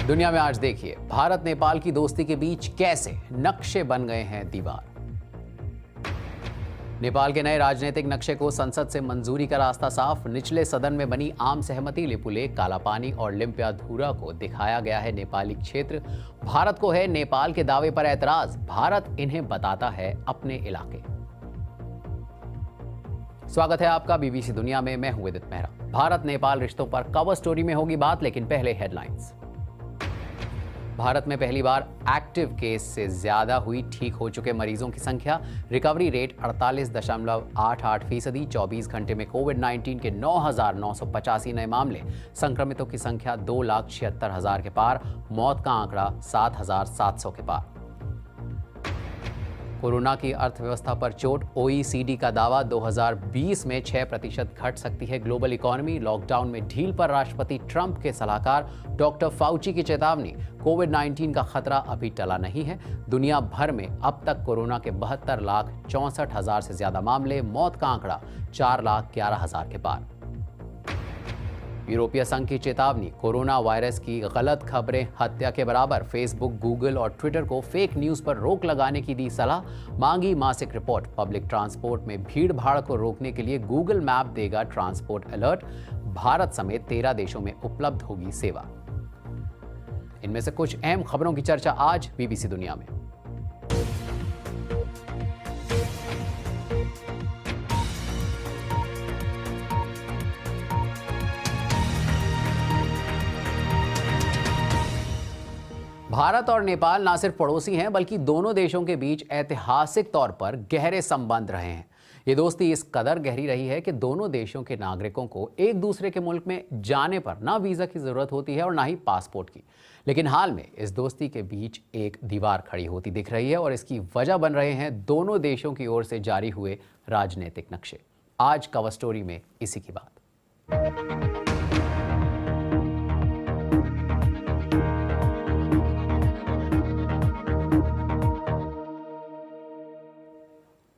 दुनिया में आज देखिए, भारत नेपाल की दोस्ती के बीच कैसे नक्शे बन गए हैं दीवार। नेपाल के नए राजनीतिक नक्शे को संसद से मंजूरी का रास्ता साफ। निचले सदन में बनी आम सहमति। लिपुलेख, कालापानी और लिम्पियाधुरा को दिखाया गया है नेपाली क्षेत्र। भारत को है नेपाल के दावे पर ऐतराज। भारत इन्हें बताता है अपने इलाके। स्वागत है आपका बीबीसी दुनिया में। मैं हूं विदित मेहरा। भारत नेपाल रिश्तों पर कवर स्टोरी में होगी बात, लेकिन पहले हेडलाइंस। भारत में पहली बार एक्टिव केस से ज्यादा हुई ठीक हो चुके मरीजों की संख्या। Recovery rate 48.88%। 24 घंटे में कोविड-19 के 9,985 नए मामले। संक्रमितों की संख्या 2,76,000 के पार। मौत का आंकड़ा 7,700 के पार। कोरोना की अर्थव्यवस्था पर चोट। ओईसीडी का दावा 2020 में 6% घट सकती है ग्लोबल इकोनॉमी। लॉकडाउन में ढील पर राष्ट्रपति ट्रंप के सलाहकार डॉक्टर फाउची की चेतावनी। कोविड-19 का खतरा अभी टला नहीं है। दुनिया भर में अब तक कोरोना के 72,64,000 से ज्यादा मामले। मौत का आंकड़ा 4,11,000 के पार। यूरोपीय संघ की चेतावनी। कोरोना वायरस की गलत खबरें हत्या के बराबर। फेसबुक, गूगल और ट्विटर को फेक न्यूज पर रोक लगाने की दी सलाह। मांगी मासिक रिपोर्ट। पब्लिक ट्रांसपोर्ट में भीड़ भाड़ को रोकने के लिए गूगल मैप देगा ट्रांसपोर्ट अलर्ट। भारत समेत 13 देशों में उपलब्ध होगी सेवा। इनमें से कुछ अहम खबरों की चर्चा आज बीबीसी दुनिया में। भारत और नेपाल ना सिर्फ पड़ोसी हैं, बल्कि दोनों देशों के बीच ऐतिहासिक तौर पर गहरे संबंध रहे हैं। ये दोस्ती इस कदर गहरी रही है कि दोनों देशों के नागरिकों को एक दूसरे के मुल्क में जाने पर ना वीजा की जरूरत होती है और ना ही पासपोर्ट की। लेकिन हाल में इस दोस्ती के बीच एक दीवार खड़ी होती दिख रही है और इसकी वजह बन रहे हैं दोनों देशों की ओर से जारी हुए राजनीतिक नक्शे। आज कवर स्टोरी में इसी की बात।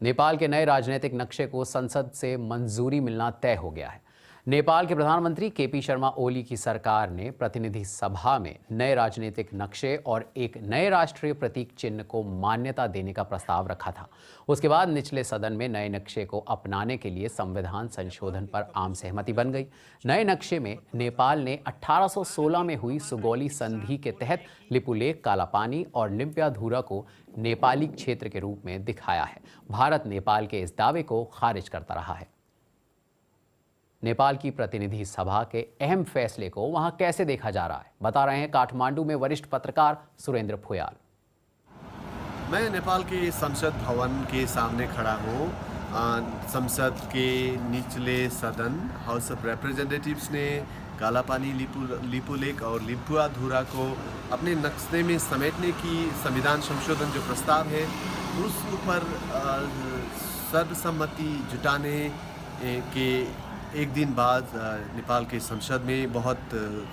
नेपाल के नए राजनीतिक नक्शे को संसद से मंजूरी मिलना तय हो गया है। नेपाल के प्रधानमंत्री केपी शर्मा ओली की सरकार ने प्रतिनिधि सभा में नए राजनीतिक नक्शे और एक नए राष्ट्रीय प्रतीक चिन्ह को मान्यता देने का प्रस्ताव रखा था। उसके बाद निचले सदन में नए नक्शे को अपनाने के लिए संविधान संशोधन पर आम सहमति बन गई। नए नक्शे में नेपाल ने 1816 में हुई सुगौली संधि के तहत लिपुलेख, कालापानी और लिम्पियाधुरा को नेपाली क्षेत्र के रूप में दिखाया है। भारत नेपाल के इस दावे को खारिज करता रहा है। नेपाल की प्रतिनिधि सभा के अहम फैसले को वहां कैसे देखा जा रहा है, बता रहे हैं काठमांडू में वरिष्ठ पत्रकार सुरेंद्र फुयाल। मैं नेपाल के संसद भवन के सामने खड़ा हूँ। संसद के निचले सदन हाउस ऑफ रिप्रेजेंटेटिव्स ने कालापानी, लिपुलेख और लिम्पियाधुरा को अपने नक्शे में समेटने की संविधान संशोधन जो प्रस्ताव है उस ऊपर सर्वसम्मति जुटाने के एक दिन बाद नेपाल के संसद में बहुत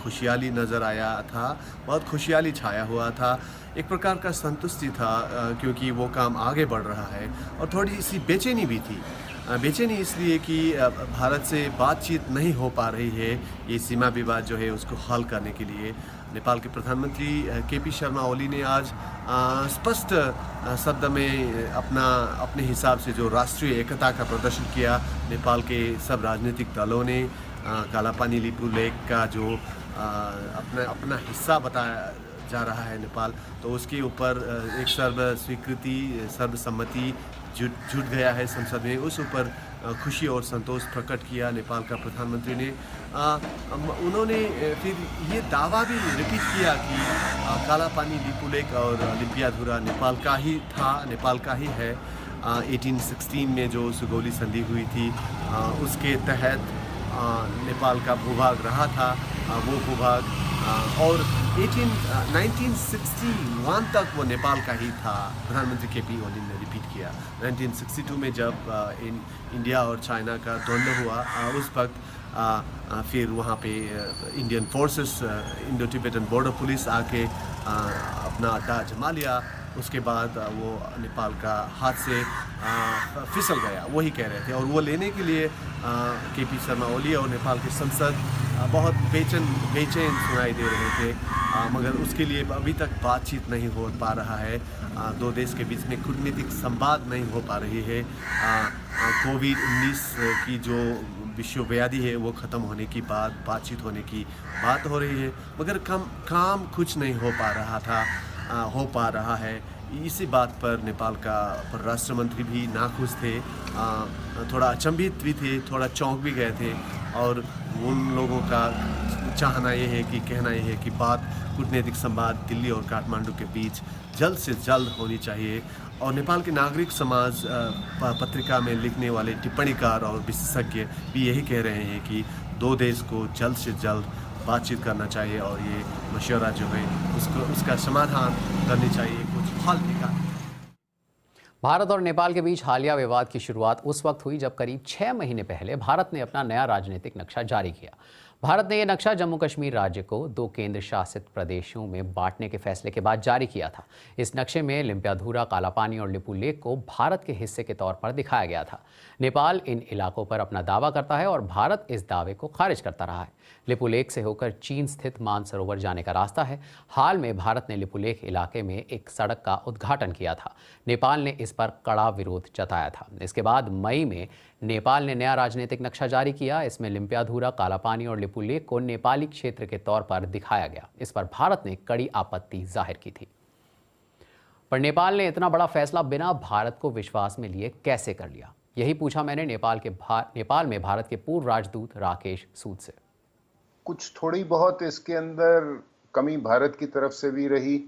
खुशहाली नज़र आया था, बहुत खुशहाली छाया हुआ था। एक प्रकार का संतुष्टि था क्योंकि वो काम आगे बढ़ रहा है और थोड़ी सी बेचैनी भी थी। बेचैनी इसलिए कि भारत से बातचीत नहीं हो पा रही है ये सीमा विवाद जो है उसको हल करने के लिए। नेपाल के प्रधानमंत्री केपी शर्मा ओली ने आज स्पष्ट शब्द में अपने हिसाब से जो राष्ट्रीय एकता का प्रदर्शन किया। नेपाल के सब राजनीतिक दलों ने कालापानी, लिपुलेख का जो अपना हिस्सा बताया जा रहा है नेपाल, तो उसके ऊपर एक सर्वसम्मति जुट गया है संसद में। उस ऊपर खुशी और संतोष प्रकट किया नेपाल का प्रधानमंत्री ने। उन्होंने फिर ये दावा भी रिपीट किया कि कालापानी, लिपुलेख और लिम्पियाधुरा नेपाल का ही था, नेपाल का ही है। 1816 में जो सुगौली संधि हुई थी उसके तहत नेपाल का भूभाग रहा था, वो भूभाग और 1961 तक वो नेपाल का ही था। प्रधानमंत्री केपी ओली ने रिपीट किया। 1962 में जब इंडिया और चाइना का द्वंद्व हुआ उस वक्त फिर वहाँ पे Indian forces, Indo Tibetan border police आके अपना अड्डा जमा लिया। उसके बाद वो नेपाल का हाथ से फिसल गया, वही कह रहे थे। और वो लेने के लिए केपी शर्मा ओली और नेपाल की संसद बहुत बेचैन सुनाई दे रहे थे, मगर उसके लिए अभी तक बातचीत नहीं हो पा रहा है। दो देश के बीच में कूटनीतिक संवाद नहीं हो पा रही है। कोविड-19 की जो विश्वव्याधि है वो ख़त्म होने की बातचीत होने की बात हो रही है, मगर काम कुछ नहीं हो पा रहा है। इसी बात पर नेपाल का परराष्ट्र मंत्री भी नाखुश थे, थोड़ा अचंभित भी थे, थोड़ा चौंक भी गए थे, और उन लोगों का कहना ये है कि बात कूटनीतिक संवाद दिल्ली और काठमांडू के बीच जल्द से जल्द होनी चाहिए। और नेपाल के नागरिक समाज पत्रिका में लिखने वाले टिप्पणीकार और विशेषज्ञ भी यही कह रहे हैं कि दो देश को जल्द से जल्द बातचीत करना चाहिए और ये मशवरा जो है उसका समाधान करनी चाहिए, कुछ हल निकालना। भारत और नेपाल के बीच हालिया विवाद की शुरुआत उस वक्त हुई जब करीब 6 महीने पहले भारत ने अपना नया राजनीतिक नक्शा जारी किया। भारत ने यह नक्शा जम्मू कश्मीर राज्य को 2 केंद्र शासित प्रदेशों में बांटने के फैसले के बाद जारी किया था। इस नक्शे में लिम्पियाधुरा, कालापानी और लिपुलेख को भारत के हिस्से के तौर पर दिखाया गया था। नेपाल इन इलाकों पर अपना दावा करता है और भारत इस दावे को खारिज करता रहा है। लिपुलेख से होकर चीन स्थित मानसरोवर जाने का रास्ता है। हाल में भारत ने लिपुलेख इलाके में एक सड़क का उद्घाटन किया था। नेपाल ने इस पर कड़ा विरोध जताया था। इसके बाद मई में नेपाल ने नया राजनीतिक नक्शा जारी किया। इसमें लिम्पियाधुरा, कालापानी और लिपुलेख को नेपाली क्षेत्र के तौर पर दिखाया गया। इस पर भारत ने कड़ी आपत्ति जाहिर की थी। पर नेपाल ने इतना बड़ा फैसला बिना भारत को विश्वास में लिए कैसे कर लिया? यही पूछा मैंने नेपाल में भारत के पूर्व राजदूत राकेश सूद से। कुछ थोड़ी बहुत इसके अंदर कमी भारत की तरफ से भी रही,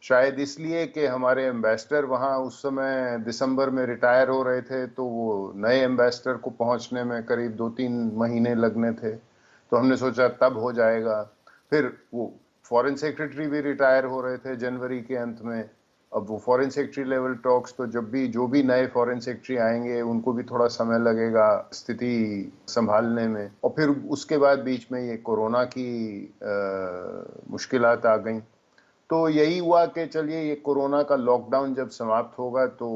शायद इसलिए कि हमारे एम्बेसडर वहाँ उस समय दिसंबर में रिटायर हो रहे थे, तो वो नए एम्बेसडर को पहुँचने में करीब 2-3 महीने लगने थे, तो हमने सोचा तब हो जाएगा। फिर वो फॉरेन सेक्रेटरी भी रिटायर हो रहे थे जनवरी के अंत में। अब वो फॉरेन सेक्रेटरी लेवल टॉक्स, तो जो भी नए फॉरेन सेक्रेटरी आएंगे उनको भी थोड़ा समय लगेगा स्थिति संभालने में, और फिर उसके बाद बीच में ये कोरोना की मुश्किलात आ गई। तो यही हुआ कि चलिए ये कोरोना का लॉकडाउन जब समाप्त होगा तो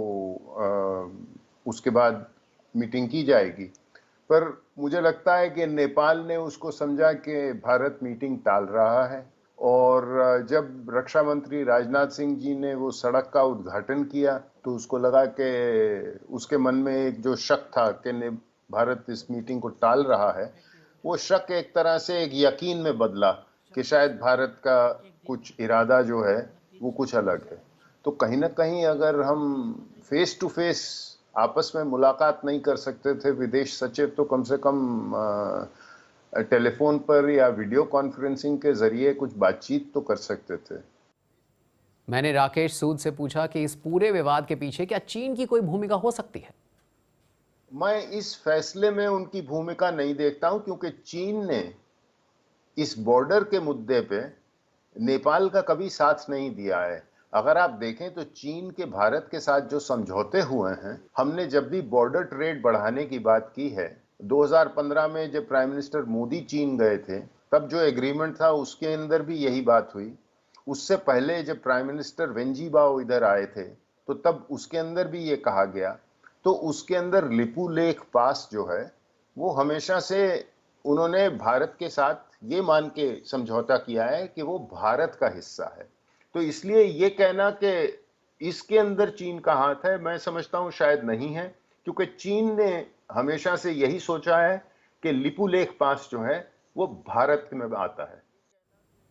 उसके बाद मीटिंग की जाएगी। पर मुझे लगता है कि नेपाल ने उसको समझा कि भारत मीटिंग टाल रहा है, और जब रक्षा मंत्री राजनाथ सिंह जी ने वो सड़क का उद्घाटन किया तो उसको लगा कि उसके मन में एक जो शक था कि भारत इस मीटिंग को टाल रहा है, वो शक एक तरह से एक यकीन में बदला कि शायद भारत का कुछ इरादा जो है वो कुछ अलग है। तो कहीं ना कहीं अगर हम फेस टू फेस आपस में मुलाकात नहीं कर सकते थे विदेश सचिव, तो कम से कम टेलीफोन पर या वीडियो कॉन्फ्रेंसिंग के जरिए कुछ बातचीत तो कर सकते थे। मैंने राकेश सूद से पूछा कि इस पूरे विवाद के पीछे क्या चीन की कोई भूमिका हो सकती है? मैं इस फैसले में उनकी भूमिका नहीं देखता हूं, क्योंकि चीन ने इस बॉर्डर के मुद्दे पे नेपाल का कभी साथ नहीं दिया है। अगर आप देखें तो चीन के भारत के साथ जो समझौते हुए हैं, हमने जब भी बॉर्डर ट्रेड बढ़ाने की बात की है, 2015 में जब प्राइम मिनिस्टर मोदी चीन गए थे तब जो एग्रीमेंट था उसके अंदर भी यही बात हुई। उससे पहले जब प्राइम मिनिस्टर वेन जिबाओ इधर आए थे तो तब उसके अंदर भी ये कहा गया। तो उसके अंदर लिपुलेख पास जो है वो हमेशा से उन्होंने भारत के साथ ये मान के समझौता किया है कि वो भारत का हिस्सा है। तो इसलिए ये कहना कि इसके अंदर चीन का हाथ है, मैं समझता हूँ शायद नहीं है, क्योंकि चीन ने हमेशा से यही सोचा है कि लिपुलेख पास जो है वो भारत में आता है।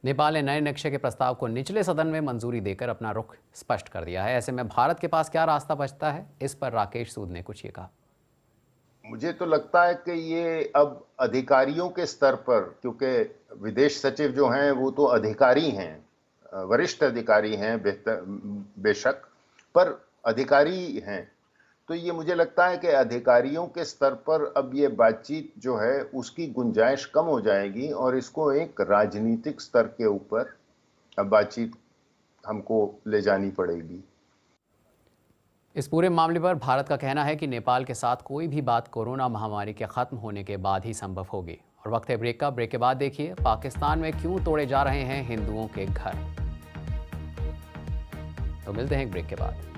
नेपाल ने नए नक्शे के प्रस्ताव को निचले सदन में मंजूरी देकर अपना रुख स्पष्ट कर दिया है। ऐसे में भारत के पास क्या रास्ता बचता है, इस पर राकेश सूद ने कुछ ये कहा। मुझे तो लगता है कि ये अब अधिकारियों के स्तर पर, क्योंकि विदेश सचिव जो हैं वो तो अधिकारी हैं, वरिष्ठ अधिकारी हैं बेशक, पर अधिकारी हैं, तो ये मुझे लगता है कि अधिकारियों के स्तर पर अब ये बातचीत जो है उसकी गुंजाइश कम हो जाएगी और इसको एक राजनीतिक स्तर के ऊपर अब बातचीत हमको ले जानी पड़ेगी। इस पूरे मामले पर भारत का कहना है कि नेपाल के साथ कोई भी बात कोरोना महामारी के खत्म होने के बाद ही संभव होगी। और वक्त है ब्रेक का। ब्रेक के बाद देखिए पाकिस्तान में क्यों तोड़े जा रहे हैं हिंदुओं के घर। तो मिलते हैं एक ब्रेक के बाद।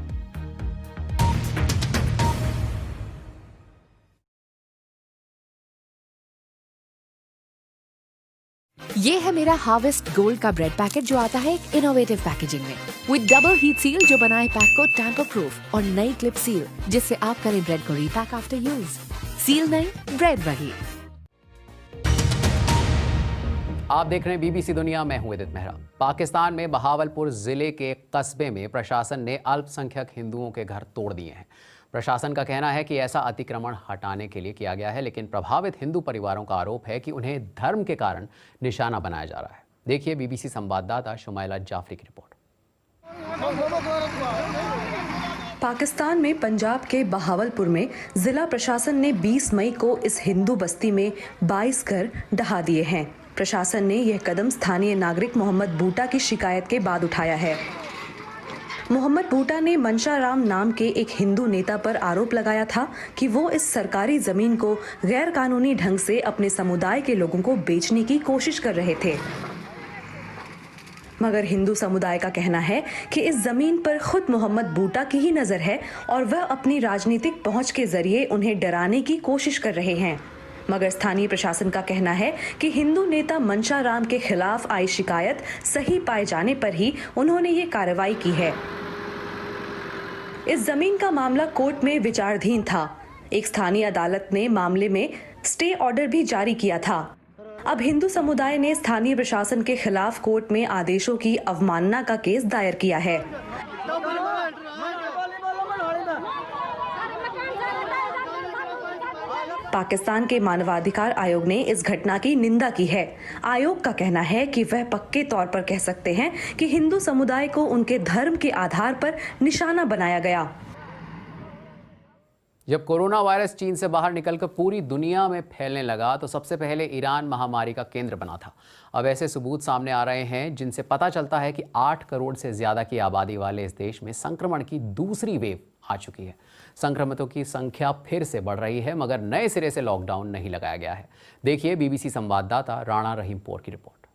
ये है मेरा हार्वेस्ट गोल्ड का ब्रेड पैकेट जो आता है एक इनोवेटिव पैकेजिंग में विद डबल हीट सील जो बनाए पैक को टैम्पर प्रूफ और नई क्लिप सील जिससे आप करें ब्रेड को रीपैक आफ्टर यूज। सील नहीं, ब्रेड वही। आप देख रहे हैं बीबीसी दुनिया, मैं हूं उदित मेहरा। पाकिस्तान में बहावलपुर जिले के कस्बे में प्रशासन ने अल्पसंख्यक हिंदुओं के घर तोड़ दिए हैं। प्रशासन का कहना है कि ऐसा अतिक्रमण हटाने के लिए किया गया है, लेकिन प्रभावित हिंदू परिवारों का आरोप है कि उन्हें धर्म के कारण निशाना बनाया जा रहा है। देखिए बीबीसी संवाददाता शुमाइला जाफरी की रिपोर्ट। पाकिस्तान में पंजाब के बहावलपुर में जिला प्रशासन ने 20 मई को इस हिंदू बस्ती में 22 घर ढहा दिए हैं। प्रशासन ने यह कदम स्थानीय नागरिक मोहम्मद बूटा की शिकायत के बाद उठाया है। मोहम्मद बूटा ने मनशा राम नाम के एक हिंदू नेता पर आरोप लगाया था कि वो इस सरकारी जमीन को गैर कानूनी ढंग से अपने समुदाय के लोगों को बेचने की कोशिश कर रहे थे। मगर हिंदू समुदाय का कहना है कि इस जमीन पर खुद मोहम्मद बूटा की ही नजर है और वह अपनी राजनीतिक पहुंच के जरिए उन्हें डराने की कोशिश कर रहे हैं। मगर स्थानीय प्रशासन का कहना है कि हिंदू नेता मनशा राम के खिलाफ आई शिकायत सही पाए जाने पर ही उन्होंने ये कार्रवाई की है। इस जमीन का मामला कोर्ट में विचाराधीन था। एक स्थानीय अदालत ने मामले में स्टे ऑर्डर भी जारी किया था। अब हिंदू समुदाय ने स्थानीय प्रशासन के खिलाफ कोर्ट में आदेशों की अवमानना का केस दायर किया है। पाकिस्तान के मानवाधिकार आयोग ने इस घटना की निंदा की है। आयोग का कहना है कि वह पक्के तौर पर कह सकते हैं कि हिंदू समुदाय को उनके धर्म के आधार पर निशाना बनाया गया। जब कोरोना वायरस चीन से बाहर निकलकर पूरी दुनिया में फैलने लगा तो सबसे पहले ईरान महामारी का केंद्र बना था। अब ऐसे सबूत सामने आ रहे हैं जिनसे पता चलता है कि 8 करोड़ से ज्यादा की आबादी वाले इस देश में संक्रमण की दूसरी वेव आ चुकी है। संक्रमितों की संख्या फिर से बढ़ रही है, मगर नए सिरे से लॉकडाउन नहीं लगाया गया है। देखिए बीबीसी संवाददाता राणा रहीमपुर की रिपोर्ट।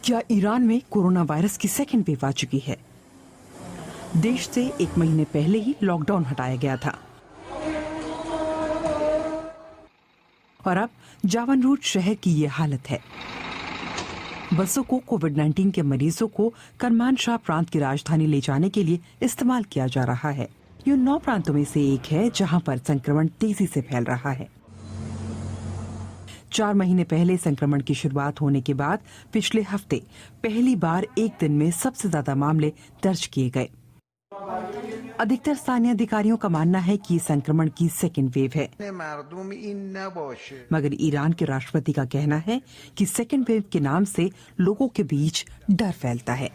क्या ईरान में कोरोना वायरस की सेकेंड वेव आ चुकी है? देश से 1 महीने पहले ही लॉकडाउन हटाया गया था और अब जावनरूट शहर की ये हालत है। बसों को कोविड-19 के मरीजों को करमानशाह प्रांत की राजधानी ले जाने के लिए इस्तेमाल किया जा रहा है। ये 9 प्रांतों में से एक है जहां पर संक्रमण तेजी से फैल रहा है। 4 महीने पहले संक्रमण की शुरुआत होने के बाद पिछले हफ्ते पहली बार एक दिन में सबसे ज्यादा मामले दर्ज किए गए। अधिकतर स्थानीय अधिकारियों का मानना है कि संक्रमण की सेकेंड वेव है, मगर ईरान के राष्ट्रपति का कहना है कि सेकेंड वेव के नाम से लोगों के बीच डर फैलता है।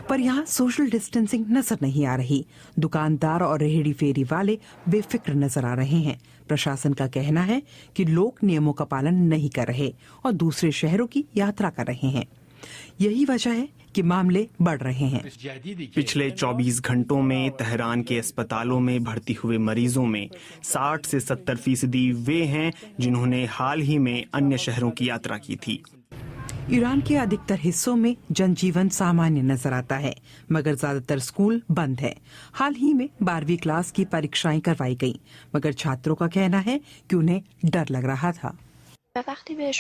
पर यहाँ सोशल डिस्टेंसिंग नजर नहीं आ रही। दुकानदार और रेहड़ी फेरी वाले बेफिक्र नजर आ रहे हैं। प्रशासन का कहना है कि लोग नियमों का पालन नहीं कर रहे और दूसरे शहरों की यात्रा कर रहे हैं। यही वजह है कि मामले बढ़ रहे हैं। पिछले 24 घंटों में तेहरान के अस्पतालों में भर्ती हुए मरीजों में 60 से 70% वे हैं जिन्होंने हाल ही में अन्य शहरों की यात्रा की थी। ईरान के अधिकतर हिस्सों में जनजीवन सामान्य नजर आता है, मगर ज्यादातर स्कूल बंद है। हाल ही में 12वीं क्लास की परीक्षाएं करवाई गईं, मगर छात्रों का कहना है कि उन्हें डर लग रहा था।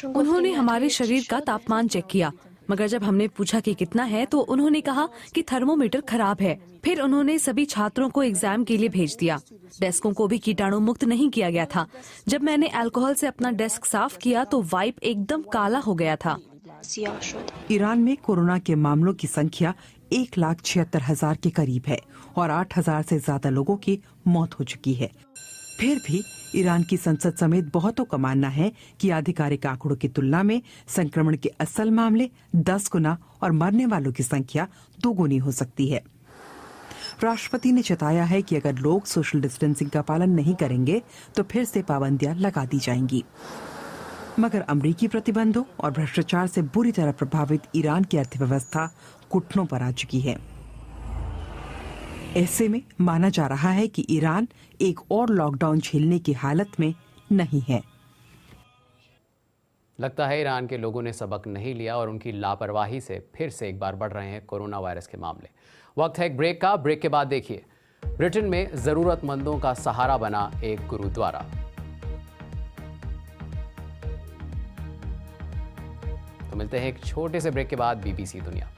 उन्होंने हमारे शरीर का तापमान चेक किया, मगर जब हमने पूछा कि कितना है तो उन्होंने कहा कि थर्मोमीटर खराब है। फिर उन्होंने सभी छात्रों को एग्जाम के लिए भेज दिया। डेस्कों को भी कीटाणु मुक्त नहीं किया गया था। जब मैंने अल्कोहल से अपना डेस्क साफ किया तो वाइप एकदम काला हो गया था। ईरान में कोरोना के मामलों की संख्या 1,76,000 के करीब है और 8,000 से ज्यादा लोगों की मौत हो चुकी है। फिर भी ईरान की संसद समेत बहुतों का मानना है कि आधिकारिक आंकड़ों की तुलना में संक्रमण के असल मामले 10 गुना और मरने वालों की संख्या 2 गुनी हो सकती है। राष्ट्रपति ने चेताया है कि अगर लोग सोशल डिस्टेंसिंग का पालन नहीं करेंगे तो फिर से पाबंदियां लगा दी जाएंगी। मगर अमेरिकी प्रतिबंधों और भ्रष्टाचार से बुरी तरह प्रभावित ईरान की अर्थव्यवस्था घुटनों पर आ चुकी है। ऐसे में माना जा रहा है कि ईरान एक और लॉकडाउन झेलने की हालत में नहीं है। लगता है ईरान के लोगों ने सबक नहीं लिया और उनकी लापरवाही से फिर से एक बार बढ़ रहे हैं कोरोना वायरस के मामले। वक्त है एक ब्रेक का। ब्रेक के बाद देखिए, ब्रिटेन में जरूरतमंदों का सहारा बना एक गुरुद्वारा। तो मिलते हैं एक छोटे से ब्रेक के बाद बीबीसी दुनिया।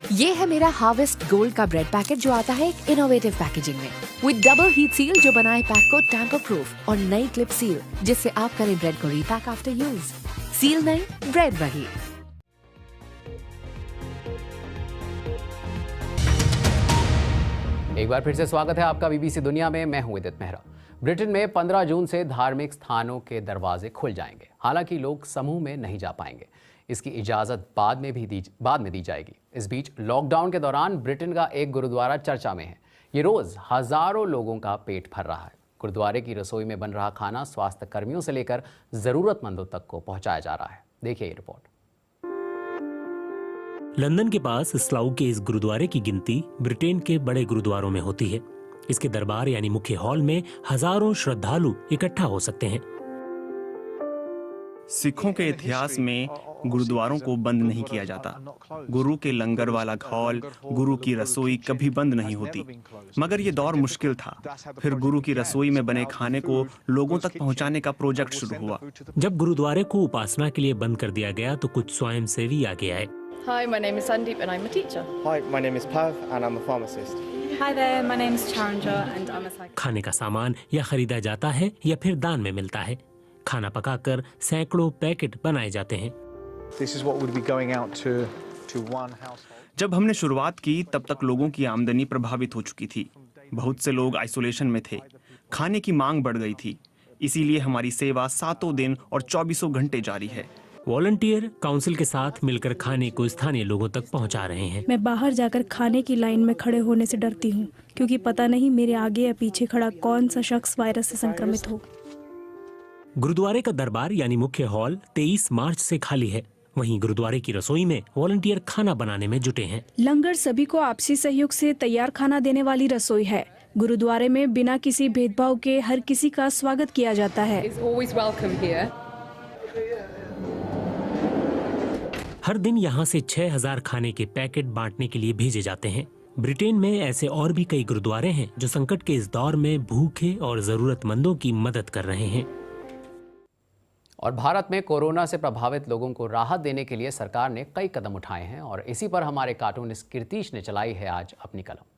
ये है मेरा हार्वेस्ट गोल्ड का ब्रेड पैकेट जो आता है एक इनोवेटिव पैकेजिंग में विद डबल हीट सील जो बनाए पैक को टैम्पर प्रूफ और नई क्लिप सील जिससे आप करें ब्रेड को रीपैक आफ्टर यूज। सील नई, ब्रेड वही। एक बार फिर से स्वागत है आपका बीबीसी दुनिया में। मैं हूं उदित मेहरा। ब्रिटेन में 15 जून से धार्मिक स्थानों के दरवाजे खुल जाएंगे। हालांकि लोग समूह में नहीं जा पाएंगे। इसकी इजाज़त बाद में दी जाएगी। इस बीच लॉकडाउन के दौरान ब्रिटेन का एक गुरुद्वारा चर्चा में है। ये रोज़ हज़ारों लोगों का पेट भर रहा है। गुरुद्वारे की रसोई में बन रहा खाना स्वास्थ्य कर्मियों से लेकर ज़रूरतमंदों तक को पहुंचाया जा रहा है। देखिए ये रिपोर्ट। लंदन के पास स्लाउ के इस गुरुद्वारे की गिनती ब्रिटेन के बड़े गुरुद्वारों में होती है। इसके दरबार यानी मुख्य हॉल में हजारों श्रद्धालु इकट्ठा हो सकते हैं। सिखों के इतिहास में गुरुद्वारों को बंद नहीं किया जाता। गुरु के लंगर वाला हॉल, गुरु की रसोई कभी बंद नहीं होती। मगर ये दौर मुश्किल था। फिर गुरु की रसोई में बने खाने को लोगों तक पहुंचाने का प्रोजेक्ट शुरू हुआ। जब गुरुद्वारे को उपासना के लिए बंद कर दिया गया तो कुछ स्वयंसेवी आगे आए। Hi, my name is Sandeep and I'm a teacher. Hi, my name is Pav and I'm a pharmacist. Hi there, my name is Charanja and I'm a psychologist. खाने का सामान या खरीदा जाता है या फिर दान में मिलता है। खाना पकाकर सैकड़ों पैकेट बनाए जाते हैं। This is what would be going out to one household. जब हमने शुरुआत की तब तक लोगों की आमदनी प्रभावित हो चुकी थी। बहुत से लोग आइसोलेशन में थे। खाने की मांग बढ़ गई थी। इसीलिए हमारी सेवा 7 दिन और 24 घंटे जारी है। वॉलंटियर काउंसिल के साथ मिलकर खाने को स्थानीय लोगों तक पहुंचा रहे हैं। मैं बाहर जाकर खाने की लाइन में खड़े होने से डरती हूं, क्योंकि पता नहीं मेरे आगे या पीछे खड़ा कौन सा शख्स वायरस से संक्रमित हो। गुरुद्वारे का दरबार यानी मुख्य हॉल 23 मार्च से खाली है। वहीं गुरुद्वारे की रसोई में वॉलंटियर खाना बनाने में जुटे हैं। लंगर सभी को आपसी सहयोग से तैयार खाना देने वाली रसोई है। गुरुद्वारे में बिना किसी भेदभाव के हर किसी का स्वागत किया जाता है। हर दिन यहाँ से 6000 खाने के पैकेट बांटने के लिए भेजे जाते हैं। ब्रिटेन में ऐसे और भी कई गुरुद्वारे हैं जो संकट के इस दौर में भूखे और जरूरतमंदों की मदद कर रहे हैं। और भारत में कोरोना से प्रभावित लोगों को राहत देने के लिए सरकार ने कई कदम उठाए हैं और इसी पर हमारे कार्टूनिस्ट कीर्तिश ने चलाई है आज अपनी कलम।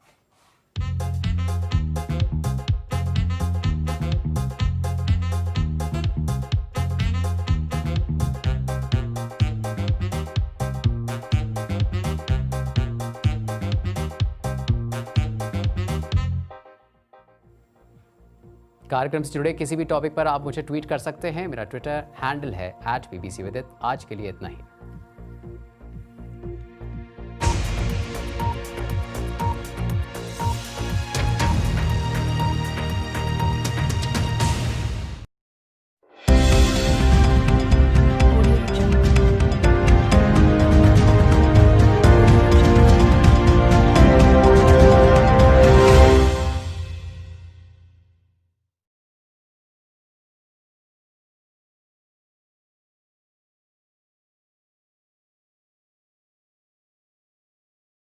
कार्यक्रम से जुड़े किसी भी टॉपिक पर आप मुझे ट्वीट कर सकते हैं। मेरा ट्विटर हैंडल है @bbcvidit। आज के लिए इतना ही।